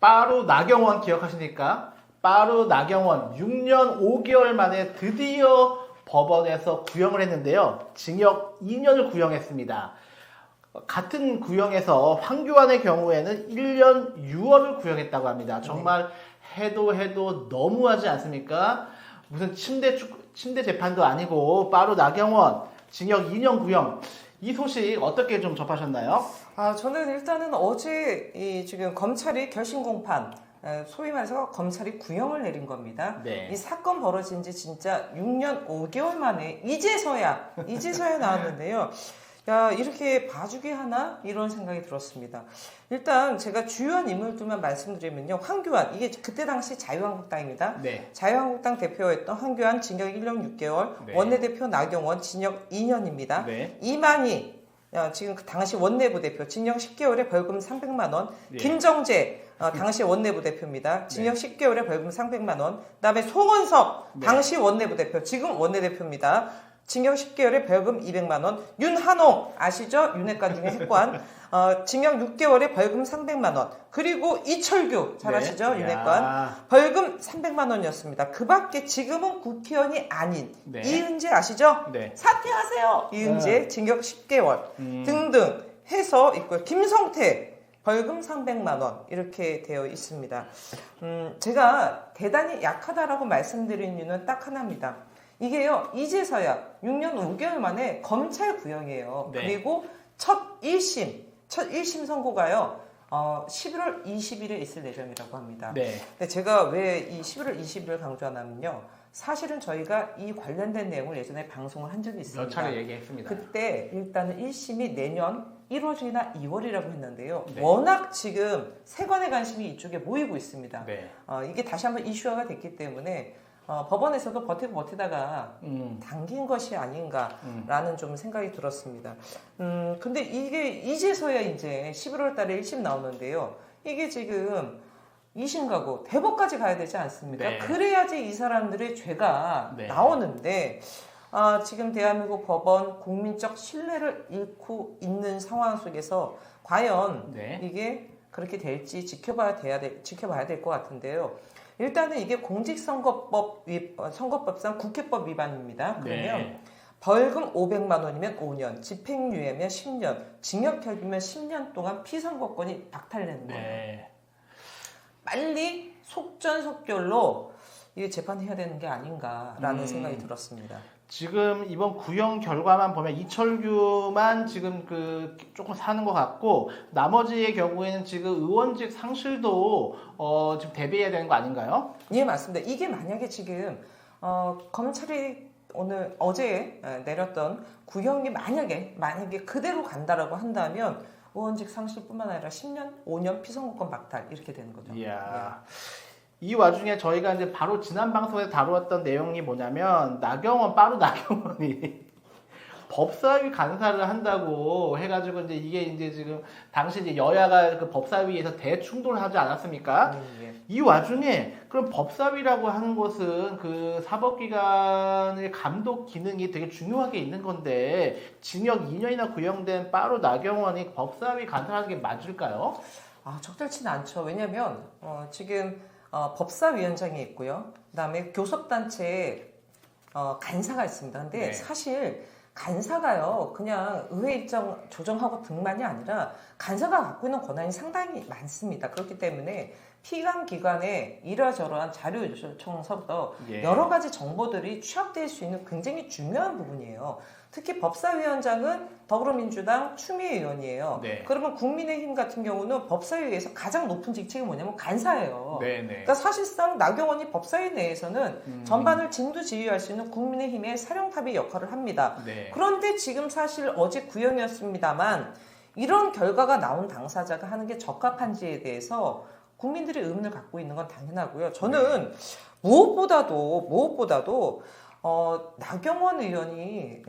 빠루 나경원 기억하십니까? 빠루 나경원 6년 5개월 만에 드디어 법원에서 구형을 했는데요. 징역 2년을 구형했습니다. 같은 구형에서 황교안의 경우에는 1년 6월을 구형했다고 합니다. 정말 해도 너무하지 않습니까? 무슨 침대 재판도 아니고 빠루 나경원 징역 2년 구형. 이 소식 어떻게 좀 접하셨나요? 저는 일단은 어제 지금 검찰이 결심 공판, 소위 말해서 검찰이 구형을 내린 겁니다. 네. 이 사건 벌어진 지 진짜 6년 5개월 만에 이제서야 나왔는데요. 야, 이렇게 봐주기 하나? 이런 생각이 들었습니다. 일단 제가 주요한 인물들만 말씀드리면요. 황교안, 이게 그때 당시 자유한국당입니다. 네. 자유한국당 대표였던 황교안 징역 1년 6개월, 네. 원내대표 나경원 징역 2년입니다. 네. 이만희, 지금 그 당시 원내부 대표 징역 10개월에 벌금 300만 원. 네. 김정재, 당시 원내부 대표입니다. 징역 10개월에 벌금 300만 원. 그다음에 송원석, 네. 당시 원내부 대표, 지금 원내대표입니다. 징역 10개월에 벌금 200만 원. 윤한홍 아시죠? 윤핵관 중에 핵관. 징역 6개월에 벌금 300만 원. 그리고 이철규 잘 아시죠? 네. 윤핵관. 야. 벌금 300만 원이었습니다. 그 밖에 지금은 국회의원이 아닌 네. 이은재 아시죠? 네. 사퇴하세요. 이은재 징역 10개월 등등 해서 있고요. 김성태 벌금 300만 원 이렇게 되어 있습니다. 제가 대단히 약하다라고 말씀드린 이유는 딱 하나입니다. 이게요, 이제서야 6년 5개월 만에 검찰 구형이에요. 네. 그리고 첫 1심 선고가요, 11월 20일에 있을 예정이라고 합니다. 네. 근데 제가 왜 이 11월 20일을 강조하냐면요, 사실은 저희가 이 관련된 내용을 예전에 방송을 한 적이 있습니다. 몇 차례 얘기했습니다. 그때 일단은 1심이 내년 1월이나 2월이라고 했는데요. 네. 워낙 지금 세관의 관심이 이쪽에 모이고 있습니다. 네. 이게 다시 한번 이슈화가 됐기 때문에 법원에서도 버티다가 당긴 것이 아닌가라는 좀 생각이 들었습니다. 근데 이게 이제서야 이제 11월 달에 1심 나오는데요. 이게 지금 2심 가고 대법까지 가야 되지 않습니까? 네. 그래야지 이 사람들의 죄가 네. 나오는데 지금 대한민국 법원 국민적 신뢰를 잃고 있는 상황 속에서 과연 네. 이게 그렇게 될지 지켜봐야 될 것 같은데요. 일단은 이게 선거법상 국회법 위반입니다. 그러면 네. 벌금 500만 원이면 5년, 집행유예면 10년, 징역형이면 10년 동안 피선거권이 박탈되는 거예요. 네. 빨리 속전속결로 이게 재판해야 되는 게 아닌가라는 생각이 들었습니다. 지금 이번 구형 결과만 보면 이철규만 지금 조금 사는 것 같고 나머지의 경우에는 지금 의원직 상실도 지금 대비해야 되는 거 아닌가요? 예, 맞습니다. 이게 만약에 지금 검찰이 어제 내렸던 구형이 만약에 그대로 간다라고 한다면 의원직 상실뿐만 아니라 10년, 5년 피선거권 박탈 이렇게 되는 거죠. 이야. 이 와중에 저희가 이제 바로 지난 방송에서 다루었던 내용이 뭐냐면 빠루 나경원이 법사위 간사를 한다고 해가지고 이게 지금 당시 이제 여야가 그 법사위에서 대충돌하지 않았습니까? 예. 이 와중에 그럼 법사위라고 하는 것은 그 사법기관의 감독 기능이 되게 중요하게 있는 건데 징역 2년이나 구형된 빠루 나경원이 법사위 간사하는 게 맞을까요? 적절치는 않죠. 왜냐하면 지금 법사위원장이 있고요. 그다음에 교섭단체에 간사가 있습니다. 근데 네. 사실 간사가요, 그냥 의회 일정 조정하고 등만이 아니라 간사가 갖고 있는 권한이 상당히 많습니다. 그렇기 때문에 피감 기관에 이러저러한 자료 요청서부터 예. 여러 가지 정보들이 취합될 수 있는 굉장히 중요한 부분이에요. 특히 법사위원장은 더불어민주당 추미애 의원이에요. 네. 그러면 국민의힘 같은 경우는 법사위에서 가장 높은 직책이 뭐냐면 간사예요. 네. 그러니까 사실상 나경원이 법사위 내에서는 전반을 진두지휘할 수 있는 국민의힘의 사령탑의 역할을 합니다. 네. 그런데 지금 사실 어제 구형이었습니다만 이런 결과가 나온 당사자가 하는 게 적합한지에 대해서 국민들의 의문을 갖고 있는 건 당연하고요. 저는 무엇보다도 나경원 의원이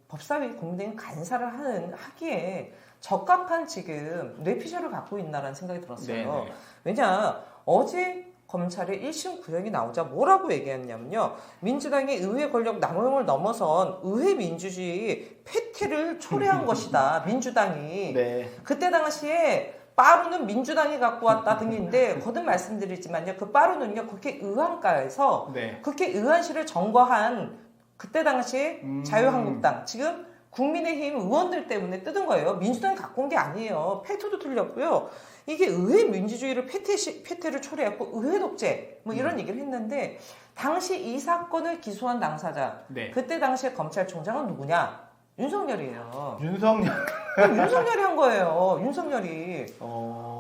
법사위 국민의힘 간사를 하기에 적합한 지금 뇌피셜을 갖고 있나라는 생각이 들었어요. 네네. 왜냐, 어제 검찰의 1심 구형이 나오자 뭐라고 얘기했냐면요. 민주당이 의회 권력 남용을 넘어선 의회 민주주의 폐퇴를 초래한 것이다. 민주당이. 네. 그때 당시에 빠루는 민주당이 갖고 왔다 등인데 거듭 말씀드리지만요. 그 빠루는요. 국회 의원가에서 네. 국회 의원실을 점거한 그때 당시에 자유한국당 지금 국민의힘 의원들 때문에 뜯은 거예요. 민주당이 갖고 온 게 아니에요. 패투도 틀렸고요. 이게 의회 민주주의를 패퇴를 초래했고 의회 독재 뭐 이런 얘기를 했는데 당시 이 사건을 기소한 당사자 네. 그때 당시에 검찰총장은 누구냐? 윤석열이에요. 윤석열. 윤석열이 한 거예요. 윤석열이.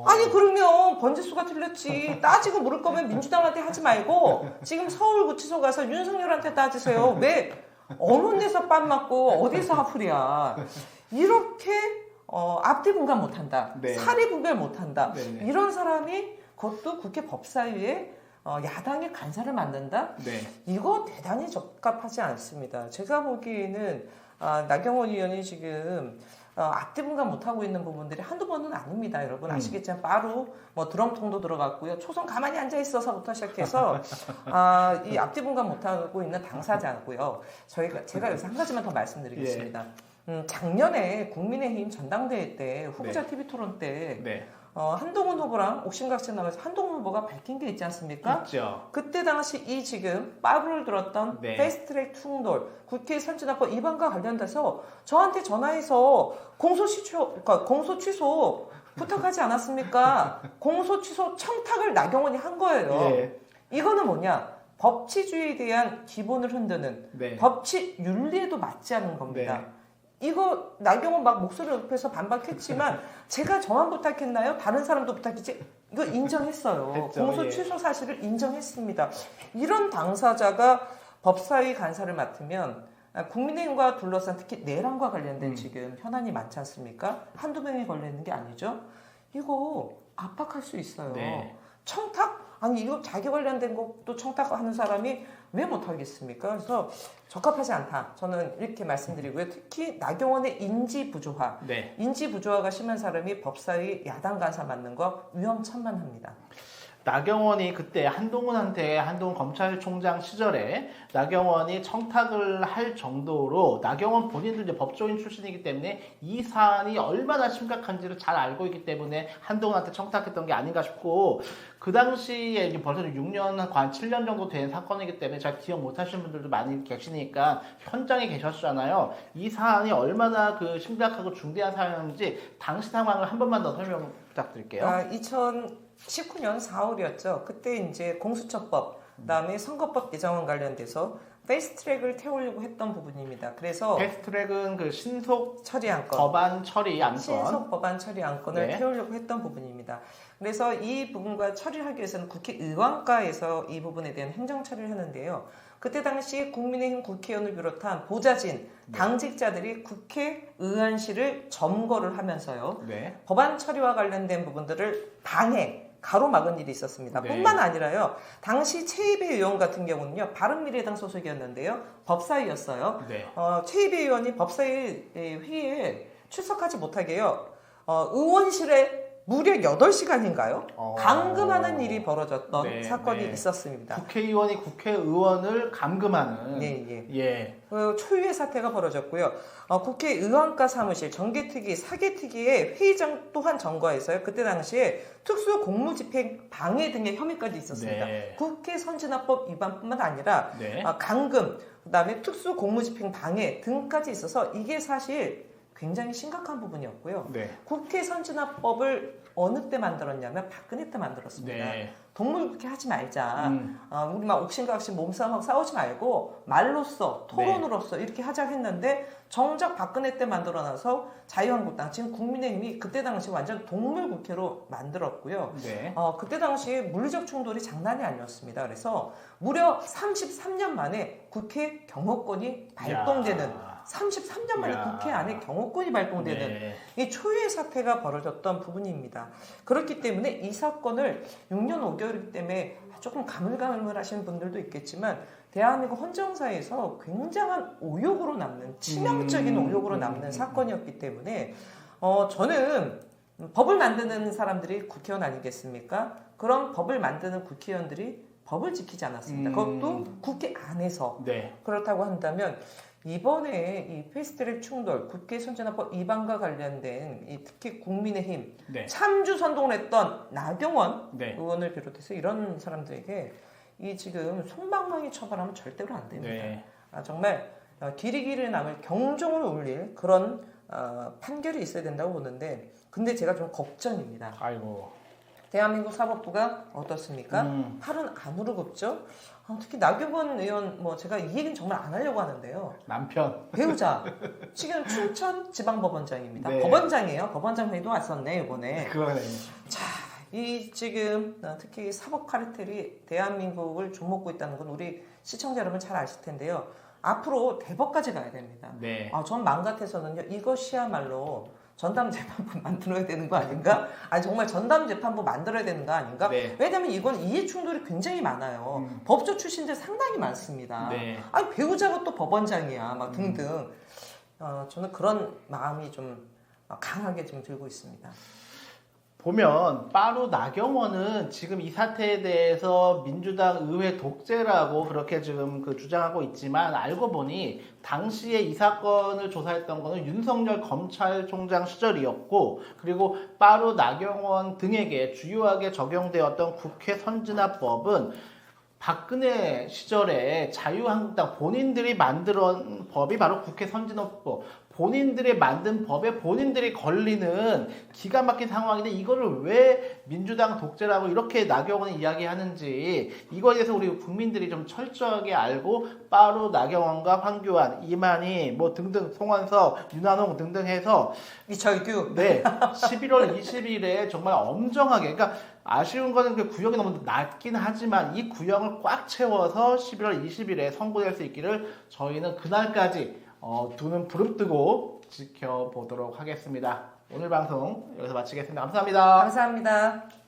아니 그러면 번지수가 틀렸지. 따지고 물을 거면 민주당한테 하지 말고 지금 서울구치소 가서 윤석열한테 따지세요. 왜 어느 데서 빰 맞고 어디서 하풀이야. 이렇게 앞뒤 분간 못한다. 네. 사리 분별 못한다. 네네. 이런 사람이 그것도 국회 법사위에 야당의 간사를 만든다? 네. 이거 대단히 적합하지 않습니다. 제가 보기에는 나경원 의원이 지금 앞뒤 분간 못하고 있는 부분들이 한두 번은 아닙니다. 여러분 아시겠지만 바로 뭐 드럼통도 들어갔고요. 초선 가만히 앉아 있어서부터 시작해서 이 앞뒤 분간 못하고 있는 당사자고요. 제가 여기서 한 가지만 더 말씀드리겠습니다. 작년에 국민의힘 전당대회 때 후보자 네. TV 토론 때 네. 한동훈 후보랑 옥신각신 나면서 한동훈 후보가 밝힌 게 있지 않습니까? 있죠. 그때 당시 이 지금 빠루를 들었던 네. 패스트트랙 충돌 국회 선진화법 위반과 관련돼서 저한테 전화해서 공소 취소 부탁하지 않았습니까? 공소 취소 청탁을 나경원이 한 거예요. 예. 이거는 뭐냐? 법치주의에 대한 기본을 흔드는 네. 법치 윤리에도 맞지 않는 겁니다. 네. 이거 나경원 막 목소리를 높여서 반박했지만 제가 저만 부탁했나요? 다른 사람도 부탁했지? 이거 인정했어요. 했죠, 공소 예. 취소 사실을 인정했습니다. 이런 당사자가 법사위 간사를 맡으면 국민의힘과 둘러싼 특히 내란과 관련된 지금 현안이 많지 않습니까? 한두 명이 걸리는 게 아니죠. 이거 압박할 수 있어요. 네. 청탁? 아니 이거 자기 관련된 것도 청탁하는 사람이 왜 못하겠습니까? 그래서 적합하지 않다. 저는 이렇게 말씀드리고요. 특히 나경원의 인지 부조화. 네. 인지 부조화가 심한 사람이 법사위 야당 간사 맡는 거 위험천만합니다. 나경원이 그때 한동훈 검찰총장 시절에 나경원이 청탁을 할 정도로 나경원 본인도 이제 법조인 출신이기 때문에 이 사안이 얼마나 심각한지를 잘 알고 있기 때문에 한동훈한테 청탁했던 게 아닌가 싶고 그 당시에 이제 벌써 6년, 한 7년 정도 된 사건이기 때문에 잘 기억 못 하시는 분들도 많이 계시니까 현장에 계셨잖아요. 이 사안이 얼마나 그 심각하고 중대한 사안인지 당시 상황을 한 번만 더 설명 부탁드릴게요. 2019년 4월이었죠. 그때 이제 공수처법, 그다음에 선거법 개정안 관련돼서 패스트트랙을 태우려고 했던 부분입니다. 그래서 패스트트랙은 그 신속 처리 안건, 법안 처리 안건. 신속 법안 처리 안건을 네. 태우려고 했던 부분입니다. 그래서 이 부분과 처리를 하기 위해서는 국회의원과에서 이 부분에 대한 행정 처리를 하는데요. 그때 당시 국민의힘 국회의원을 비롯한 보좌진, 당직자들이 국회의원실을 점거를 하면서요. 네. 법안 처리와 관련된 부분들을 가로막은 일이 있었습니다. 네. 뿐만 아니라요. 당시 최이배 의원 같은 경우는요. 바른미래당 소속이었는데요. 법사위였어요. 네. 최이배 의원이 법사위 회의에 출석하지 못하게요. 의원실에 무려 8시간인가요? 감금하는 일이 벌어졌던 네, 사건이 네. 있었습니다. 국회의원이 국회의원을 감금하는. 예. 초유의 사태가 벌어졌고요. 국회의원과 사무실, 정개특위, 사개특위의 회의장 또한 점거해서요. 그때 당시에 특수 공무집행 방해 등의 혐의까지 있었습니다. 네. 국회 선진화법 위반뿐만 아니라 네. 감금, 그다음에 특수 공무집행 방해 등까지 있어서 이게 사실 굉장히 심각한 부분이었고요. 네. 국회 선진화법을 어느 때 만들었냐면 박근혜 때 만들었습니다. 네. 동물국회 하지 말자. 우리 막 옥신각신 몸싸움하고 싸우지 말고 말로써 토론으로써 이렇게 하자 했는데 정작 박근혜 때 만들어놔서 자유한국당 지금 국민의힘이 그때 당시 완전 동물국회로 만들었고요. 네. 그때 당시에 물리적 충돌이 장난이 아니었습니다. 그래서 무려 33년 만에 국회 경호권이 발동되는 33년 만에 국회 안에 경호권이 발동되는 네. 이 초유의 사태가 벌어졌던 부분입니다. 그렇기 때문에 이 사건을 6년 5개월이기 때문에 조금 가물가물하시는 분들도 있겠지만 대한민국 헌정사에서 굉장한 오욕으로 남는 치명적인 오욕으로 남는 사건이었기 때문에 저는 법을 만드는 사람들이 국회의원 아니겠습니까? 그런 법을 만드는 국회의원들이 법을 지키지 않았습니다. 그것도 국회 안에서. 네. 그렇다고 한다면 이번에 이 패스트트랙 충돌, 국회 선진화법 위반과 관련된 이 특히 국민의힘 네. 참주 선동을 했던 나경원 네. 의원을 비롯해서 이런 사람들에게 이 지금 손방망이 처벌하면 절대로 안 됩니다. 네. 정말 길이길이 남을 경종을 울릴 그런 판결이 있어야 된다고 보는데, 근데 제가 좀 걱정입니다. 아이고. 대한민국 사법부가 어떻습니까? 팔은 안으로 굽죠. 특히 나경원 의원, 제가 이 얘기는 정말 안 하려고 하는데요. 남편. 배우자 지금 춘천 지방법원장입니다. 네. 법원장이에요. 법원장 회의도 왔었네 이번에. 그러네. 자, 이 지금 특히 사법 카르텔이 대한민국을 좀먹고 있다는 건 우리 시청자 여러분 잘 아실 텐데요. 앞으로 대법까지 가야 됩니다. 네. 전 마음 같아서는요, 이것이야말로 전담 재판부 만들어야 되는 거 아닌가? 아니 정말 전담 재판부 만들어야 되는 거 아닌가? 네. 왜냐하면 이건 이해 충돌이 굉장히 많아요. 법조 출신들 상당히 많습니다. 네. 아니 배우자가 또 법원장이야, 막 등등. 저는 그런 마음이 좀 강하게 좀 들고 있습니다. 보면 빠루 나경원은 지금 이 사태에 대해서 민주당 의회 독재라고 그렇게 지금 주장하고 있지만, 알고 보니 당시에 이 사건을 조사했던 거는 윤석열 검찰총장 시절이었고, 그리고 빠루 나경원 등에게 주요하게 적용되었던 국회 선진화법은 박근혜 시절에 자유한국당 본인들이 만든 법이 바로 국회 선진화법, 본인들이 만든 법에 본인들이 걸리는 기가 막힌 상황인데, 이거를 왜 민주당 독재라고 이렇게 나경원이 이야기하는지, 이거에 대해서 우리 국민들이 좀 철저하게 알고 빠루 나경원과 황교안, 이만희 등등, 송원석, 윤한홍 등등 해서 이철규. 네, 11월 20일에 정말 엄정하게, 그러니까 아쉬운 거는 그 구형이 너무 낮긴 하지만 이 구형을 꽉 채워서 11월 20일에 선고될 수 있기를 저희는 그날까지 두 눈 부릅뜨고 지켜보도록 하겠습니다. 오늘 방송 여기서 마치겠습니다. 감사합니다. 감사합니다.